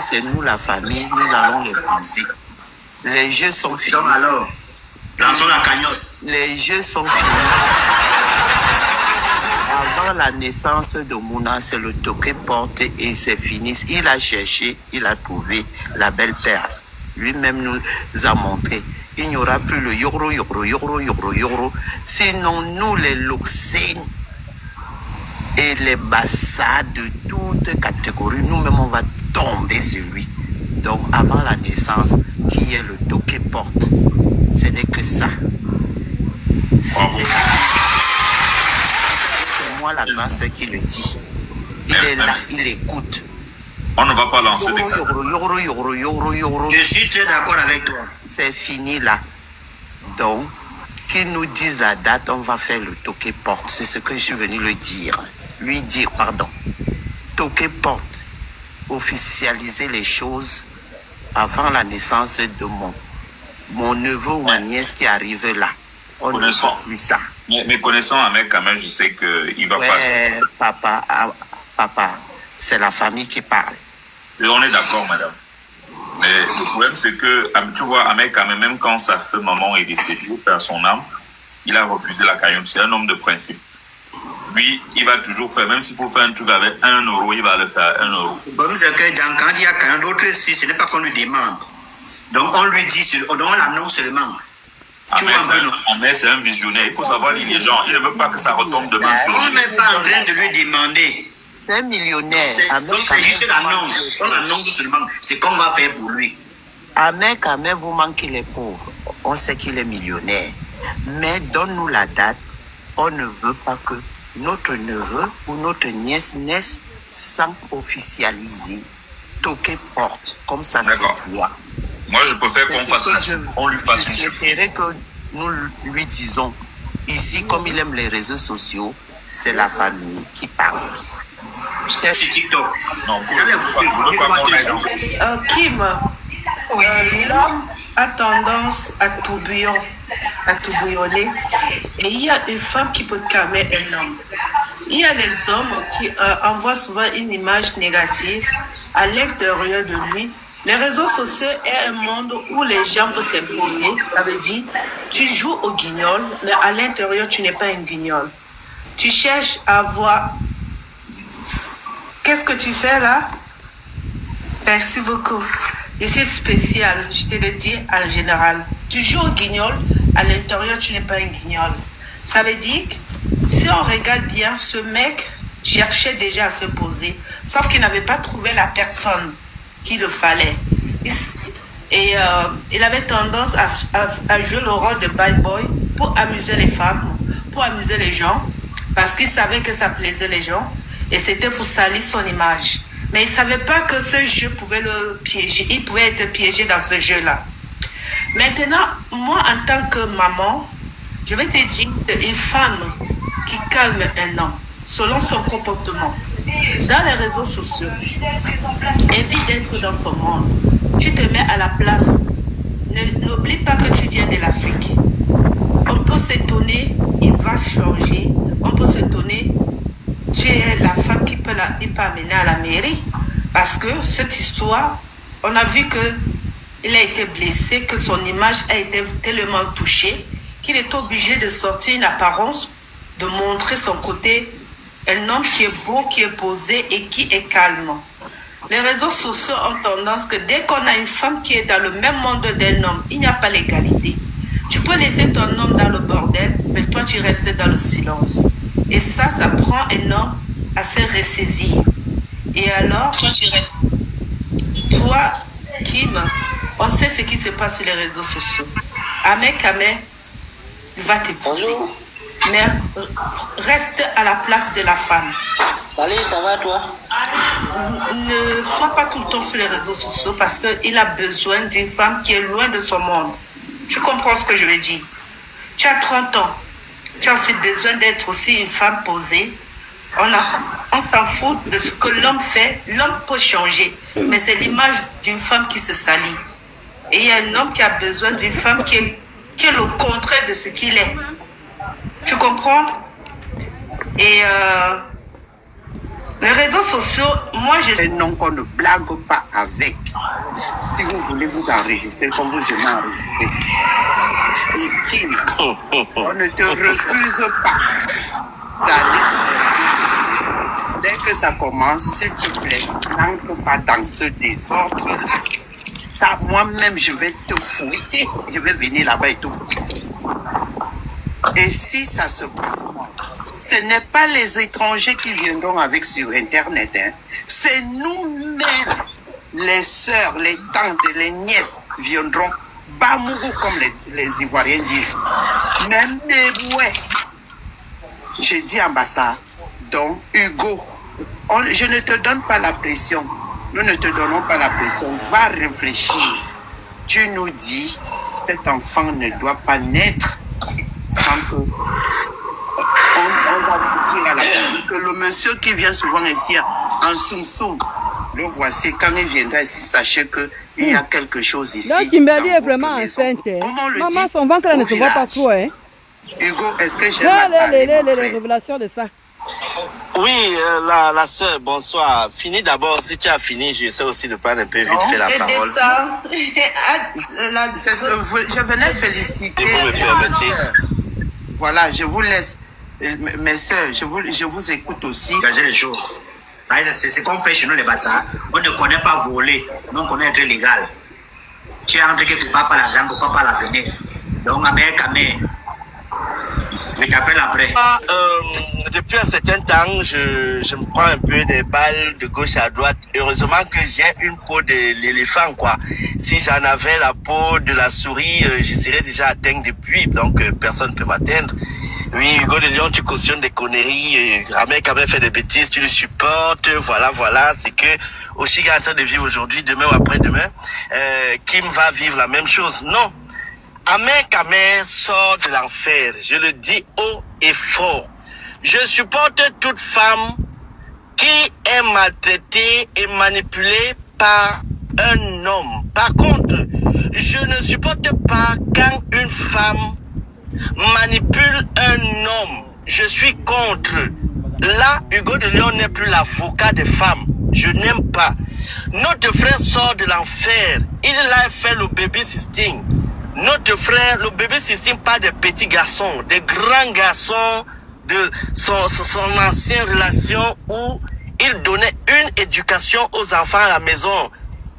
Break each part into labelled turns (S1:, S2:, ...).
S1: c'est nous la famille, nous allons l'épouser. Les jeux sont finis.
S2: Donc alors, lançons la cagnotte.
S1: Les jeux sont finis. Avant la naissance de Mouna, c'est le toqué porte et c'est fini. Il a cherché, il a trouvé la belle perle. Lui-même nous a montré. Il n'y aura plus le yoro, yoro, yoro, yoro, yoro. Sinon, nous, les Loxènes et les bassas de toutes catégories, nous-mêmes, on va tomber sur lui. Donc, avant la naissance, qui est le toqué porte, ce n'est que ça. C'est moi la grâce qui le dit. Il est là, il écoute.
S3: On ne va pas lancer des
S2: Je suis très d'accord avec toi.
S1: C'est fini là. Donc, qu'ils nous disent la date, on va faire le toqué porte. C'est ce que je suis venu lui dire. Toqué porte. Officialiser les choses avant la naissance de mon neveu ou ma nièce qui arrive là. On ne fait plus ça.
S3: Mais connaissant un mec quand même, je sais qu'il va pas...
S1: Papa, c'est la famille qui parle.
S3: Et on est d'accord, madame. Mais le problème, c'est que, tu vois, un mec quand même quand sa femme maman est décédée, par son âme, il a refusé la cagnotte. C'est un homme de principe. Lui, il va toujours faire, même s'il faut faire un truc avec 1 euro, il va le faire à 1 euro.
S2: Bon, c'est que quand il y a cagnotte, d'autres, si ce n'est pas qu'on lui demande. Donc on lui dit, on l'annonce seulement.
S3: Mais c'est un visionnaire. Il faut savoir lire les gens. Il ne veut pas que ça retombe demain sur lui.
S2: On n'est pas en train de lui demander.
S1: C'est un millionnaire.
S2: Donc c'est juste l'annonce. On annonce seulement ce qu'on va faire pour lui.
S1: Ahmed, vous manquez les pauvres. On sait qu'il est millionnaire. Mais donne-nous la date. On ne veut pas que notre neveu ou notre nièce naisse sans officialiser. Toquer porte. Comme ça se doit.
S3: Moi, je préfère qu'on fasse on lui fasse
S1: Je souhaiterais que nous lui disons, ici, comme il aime les réseaux sociaux, c'est la famille qui parle.
S2: C'est sur TikTok.
S3: Non,
S4: Kim, l'homme a tendance à tourbillonner. Et il y a une femme qui peut calmer un homme. Il y a des hommes qui envoient souvent une image négative à l'intérieur de lui. Les réseaux sociaux est un monde où les gens peuvent s'imposer. Ça veut dire, tu joues au guignol, mais à l'intérieur, tu n'es pas un guignol. Tu cherches à voir... Qu'est-ce que tu fais là? Merci beaucoup. Je suis spécial, je te le dis en général. Tu joues au guignol, à l'intérieur, tu n'es pas un guignol. Ça veut dire que si on regarde bien, ce mec cherchait déjà à se poser, sauf qu'il n'avait pas trouvé la personne qu'il le fallait. Et il avait tendance à jouer le rôle de bad boy pour amuser les femmes, pour amuser les gens, parce qu'il savait que ça plaisait les gens, et c'était pour salir son image. Mais il ne savait pas que ce jeu pouvait le piéger. Il pouvait être piégé dans ce jeu-là. Maintenant, moi, en tant que maman, je vais te dire, c'est une femme qui calme un homme selon son comportement. Dans les réseaux sociaux, évite d'être dans ce monde. Tu te mets à la place. N'oublie pas que tu viens de l'Afrique. On peut s'étonner, il va changer. On peut s'étonner, tu es la femme qui peut amener à la mairie. Parce que cette histoire, on a vu qu'il a été blessé, que son image a été tellement touchée, qu'il est obligé de sortir une apparence, de montrer son côté, un homme qui est beau, qui est posé et qui est calme. Les réseaux sociaux ont tendance que dès qu'on a une femme qui est dans le même monde d'un homme, il n'y a pas l'égalité. Tu peux laisser ton homme dans le bordel, mais toi tu restes dans le silence. Et ça prend un homme à se ressaisir. Et alors, toi, Kim, on sait ce qui se passe sur les réseaux sociaux. Ahmed, il va t'épouser. Mais reste à la place de la femme.
S5: Salut, ça va toi?
S4: Ne sois pas tout le temps sur les réseaux sociaux parce qu'il a besoin d'une femme qui est loin de son monde. Tu comprends ce que je veux dire? Tu as 30 ans. Tu as aussi besoin d'être aussi une femme posée. On s'en fout de ce que l'homme fait. L'homme peut changer. Mais c'est l'image d'une femme qui se salit. Et il y a un homme qui a besoin d'une femme qui est le contraire de ce qu'il est. Tu comprends? Et Les réseaux sociaux, moi je...
S1: Et non, qu'on ne blague pas avec. Si vous voulez vous enregistrer, comme vous aimez enregistrer. Et Kim, on ne te refuse pas d'aller sur les réseaux sociaux. Dès que ça commence, s'il te plaît, n'entre pas dans ce désordre-là. Ça, moi-même, je vais te fouetter. Je vais venir là-bas et te fouetter. Et si ça se passe mal, ce n'est pas les étrangers qui viendront avec sur Internet. Hein. C'est nous-mêmes, les sœurs, les tantes, les nièces viendront bamourou comme les Ivoiriens disent. Même des bouets. J'ai dit ambassade. Donc, Hugo, je ne te donne pas la pression. Nous ne te donnons pas la pression. Va réfléchir. Tu nous dis, cet enfant ne doit pas naître sans que on va dire à la famille que le monsieur qui vient souvent ici en soum-soum, le voici, quand il viendra ici, sachez qu'il y a quelque chose ici.
S6: Donc Kimberly est vraiment enceinte. Maman, son ventre ne se voit pas trop. Hein?
S1: Hugo, est-ce que j'ai mal parlé,
S6: les révélations de ça.
S7: Oui, la sœur, bonsoir. Fini d'abord. Si tu as fini, je sais aussi de prendre un peu vite fait la parole.
S1: Je venais féliciter.
S7: Et vous me permettez.
S1: Voilà, je vous laisse. Mes soeurs, je vous écoute aussi.
S2: Regardez les choses. C'est ce qu'on fait chez nous les bassins. On ne connaît pas voler, mais on connaît être légal. Tu es rentré quelque part par la jambe ou pas par la fenêtre. Donc, Amérique, je t'appelle après.
S7: Depuis un certain temps, je me prends un peu des balles de gauche à droite. Heureusement que j'ai une peau de l'éléphant, quoi. Si j'en avais la peau de la souris, je serais déjà atteint depuis, donc personne ne peut m'atteindre. Oui, Hugo de Lyon, tu cautionnes des conneries. Ahmed quand même fait des bêtises, tu le supportes. Voilà. C'est que Oshiga est en train de vivre aujourd'hui, demain ou après-demain. Kim va vivre la même chose. Non. Ahmed Kamer sort de l'enfer. Je le dis haut et fort. Je supporte toute femme qui est maltraitée et manipulée par un homme. Par contre, je ne supporte pas quand une femme manipule un homme. Je suis contre. Là, Hugo de Lyon n'est plus l'avocat des femmes. Je n'aime pas. Notre frère sort de l'enfer. Il a fait le baby system. Notre frère, le bébé système, pas des petits garçons, des grands garçons de son ancienne relation où il donnait une éducation aux enfants à la maison.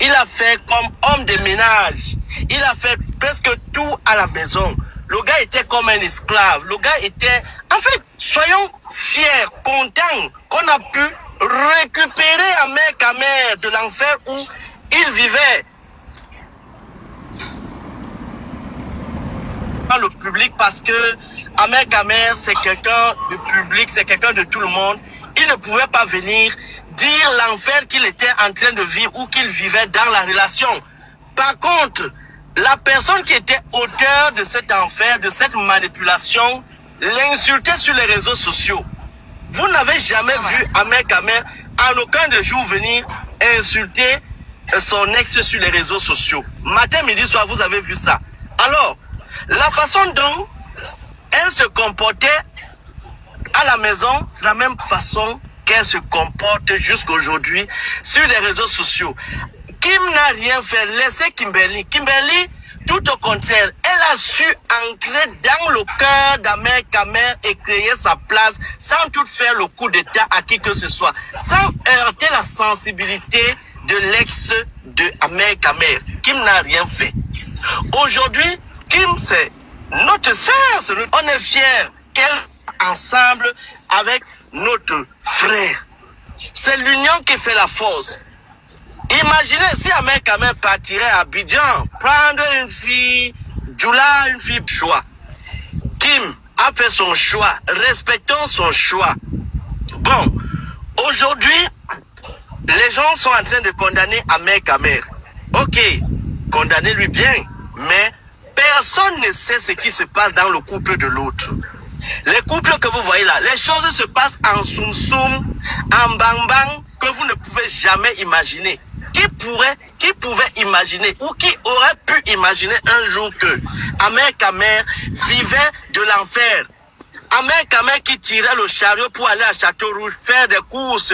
S7: Il a fait comme homme de ménage. Il a fait presque tout à la maison. Le gars était comme un esclave. Le gars était... En fait, soyons fiers, contents qu'on a pu récupérer Ahmed Kamer de l'enfer où il vivait. Le public, parce que Ahmed Kamer c'est quelqu'un du public, c'est quelqu'un de tout le monde. Il ne pouvait pas venir dire l'enfer qu'il était en train de vivre ou qu'il vivait dans la relation. Par contre, la personne qui était auteur de cet enfer, de cette manipulation, l'insultait sur les réseaux sociaux. Vous n'avez jamais vu Ahmed Kamer en aucun des jours venir insulter son ex sur les réseaux sociaux. Matin, midi, soir, vous avez vu ça. Alors, la façon dont elle se comportait à la maison, c'est la même façon qu'elle se comporte jusqu'aujourd'hui sur les réseaux sociaux. Kim n'a rien fait. Laissez Kimberly. Kimberly, tout au contraire, elle a su entrer dans le cœur d'Ahmed Kamer et créer sa place sans tout faire le coup d'état à qui que ce soit, sans heurter la sensibilité de l'ex de Ahmed Kamer. Kim n'a rien fait. Aujourd'hui, Kim, c'est notre sœur. On est fiers qu'elle, ensemble avec notre frère. C'est l'union qui fait la force. Imaginez si Ahmed Kamer partirait à Abidjan, prendre une fille, Djoula, une fille choix. Kim a fait son choix. Respectons son choix. Bon, aujourd'hui, les gens sont en train de condamner Ahmed Kamer. Ok, condamnez-lui bien, mais personne ne sait ce qui se passe dans le couple de l'autre. Les couples que vous voyez là, les choses se passent en soum-soum, en bang-bang, que vous ne pouvez jamais imaginer. Qui pouvait imaginer ou qui aurait pu imaginer un jour que Ahmed Kamer vivait de l'enfer. Ahmed Kamer qui tirait le chariot pour aller à Château Rouge faire des courses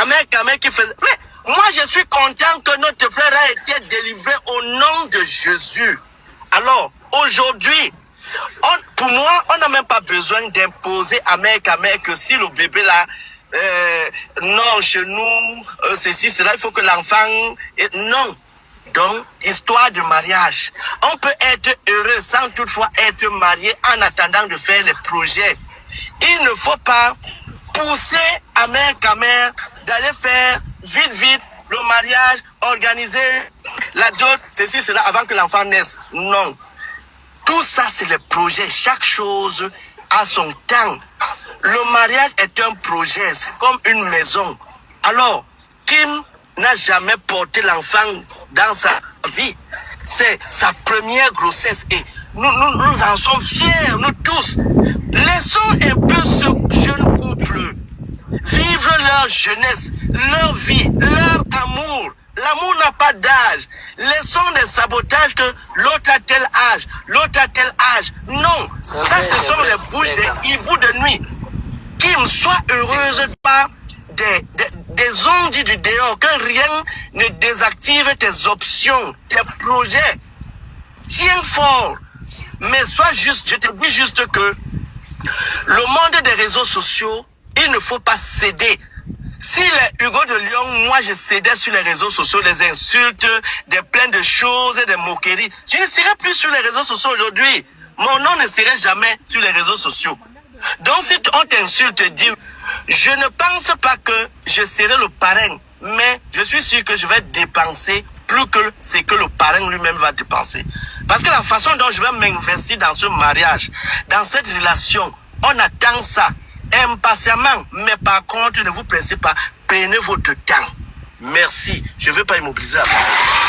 S7: Ahmed Kamé qui faisait... Mais moi, je suis content que notre frère a été délivré au nom de Jésus. Alors, aujourd'hui, pour moi, on n'a même pas besoin d'imposer à Ahmed Kamé que si le bébé là, non, chez nous, ceci, cela, il faut que l'enfant... Non. Donc, histoire de mariage. On peut être heureux sans toutefois être marié en attendant de faire les projets. Il ne faut pas pousser Ahmed Kamé d'aller faire vite le mariage, organiser la dot, ceci, cela, avant que l'enfant naisse. Non. Tout ça, c'est les projets. Chaque chose a son temps. Le mariage est un projet, c'est comme une maison. Alors, Kim n'a jamais porté l'enfant dans sa vie. C'est sa première grossesse et nous en sommes fiers, nous tous. Laissons un peu ce jeune couple vivre leur jeunesse, leur vie, leur amour. L'amour n'a pas d'âge. Laissons des sabotages que l'autre a tel âge, l'autre a tel âge. Non, ça ce sont les bouches des hiboux de nuit. Kim, sois heureuse par des ondes du dehors, que rien ne désactive tes options, tes projets. Tiens fort, mais sois juste, je te dis juste que le monde des réseaux sociaux, il ne faut pas céder. Si les Hugo de Lyon, moi je cédais sur les réseaux sociaux, les insultes, des plein de choses, des moqueries, je ne serai plus sur les réseaux sociaux aujourd'hui. Mon nom ne serait jamais sur les réseaux sociaux. Donc si on t'insulte, dis, je ne pense pas que je serai le parrain, mais je suis sûr que je vais dépenser plus que ce que le parrain lui-même va dépenser. Parce que la façon dont je vais m'investir dans ce mariage, dans cette relation, on attend ça impatiemment. Mais par contre, ne vous pressez pas, prenez votre temps. Merci. Je ne veux pas immobiliser la personne.